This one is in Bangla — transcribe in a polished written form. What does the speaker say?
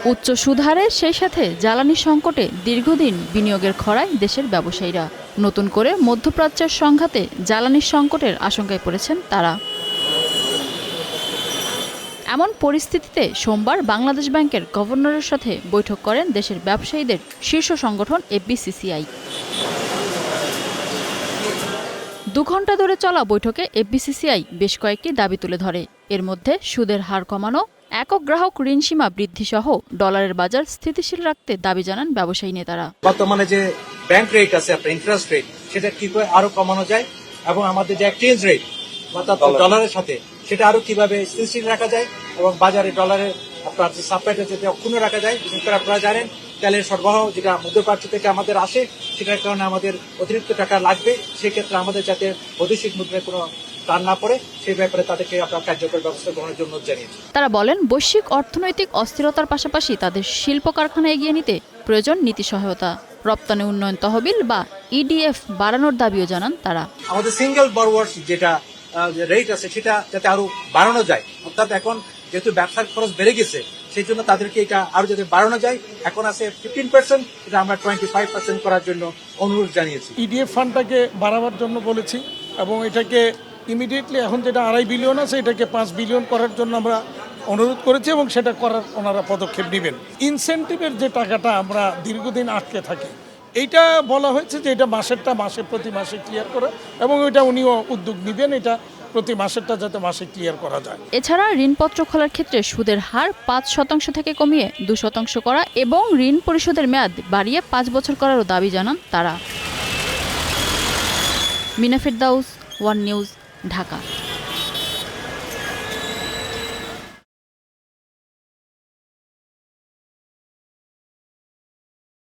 উচ্চ সুদহারে সেই সাথে জ্বালানি সংকটে দীর্ঘদিন বিনিয়োগের খরায় দেশের ব্যবসায়ীরা নতুন করে মধ্যপ্রাচ্যের সংঘাতে জ্বালানির সংকটের আশঙ্কায় পড়েছেন তারা। এমন পরিস্থিতিতে সোমবার বাংলাদেশ ব্যাংকের গভর্নরের সাথে বৈঠক করেন দেশের ব্যবসায়ীদের শীর্ষ সংগঠন এফবিসিসিআই। 2 ঘণ্টা ধরে চলা বৈঠকে এফবিসিসিআই বেশ কয়েকটি দাবি তুলে ধরে। এর মধ্যে সুদের হার কমানো, একক গ্রাহক ঋণ সীমা বৃদ্ধি সহ ডলারের বাজার স্থিতিশীল রাখতে দাবি জানান ব্যবসায়ী নেতারা। বর্তমানে যে ব্যাংক রেট আছে, আপনার ইন্টারেস্ট রেট, সেটা কি করে আরো কমানো যায় এবং আমাদের যে এক্সচেঞ্জ রেট অর্থাৎ ডলারের সাথে সেটা আরো কিভাবে স্থিতিশীল রাখা যায় এবং বাজারে ডলারের আপনার যে সাপ্লাইটা যদি অক্ষুণ্ণ রাখা যায়। বিশেষ করে আপনারা জানেন তেলের সরবরাহ যেটা মধ্যপ্রাচ্য থেকে আমাদের আসে, সেটার কারণে আমাদের অতিরিক্ত টাকা লাগবে। সেক্ষেত্রে আমাদের যাতে বৈদেশিক মুদ্রায় কোনো টান না পড়ে সেই ব্যাপারে তাদেরকে আপনার কার্যকর ব্যবস্থা গ্রহণের জন্য জানিয়েছে। তারা বলেন, বৈশ্বিক অর্থনৈতিক অস্থিরতার পাশাপাশি তাদের শিল্প কারখানা এগিয়ে নিতে প্রয়োজন নীতি সহায়তা, রপ্তানি উন্নয়ন তহবিল বা ইডিএফ বাড়ানোর দাবিও জানান তারা। আমাদের সিঙ্গেল বরওয়ার্স যেটা রেট আছে সেটা যাতে আরো বাড়ানো যায়, অর্থাৎ এখন যেহেতু ব্যবসার খরচ বেড়ে গেছে সেই জন্য তাদেরকে এটা আরো যাতে বাড়ানো যায়। এখন আছে 15%, এটা আমরা 25% করার জন্য অনুরোধ জানিয়েছি। ইডিএফ ফান্ডটাকে বাড়াবার জন্য বলেছি এবং এটাকে ইমিডিয়েটলি এখন যেটা 2.5 বিলিয়ন আছে এটাকে 5 বিলিয়ন করার জন্য আমরা অনুরোধ করেছি এবং সেটা করার ওনারা পদক্ষেপ নেবেন। ইনসেন্টিভের যে টাকাটা আমরা দীর্ঘদিন আটকে থাকি, এইটা বলা হয়েছে যে এটা প্রতি মাসে ক্লিয়ার করা এবং এটা উনিও উদ্যোগ নেবেন, এটা প্রতি মাসেরটা যাতে মাসে ক্লিয়ার করা যায়। এছাড়া ঋণপত্র খোলার ক্ষেত্রে সুদের হার 5% থেকে কমিয়ে 2% করা এবং ঋণ পরিশোধের মেয়াদ বাড়িয়ে 5 বছর করারও দাবি জানান তারা। মিনা ফেরদাউস, ওয়ান নিউজ, ঢাকা।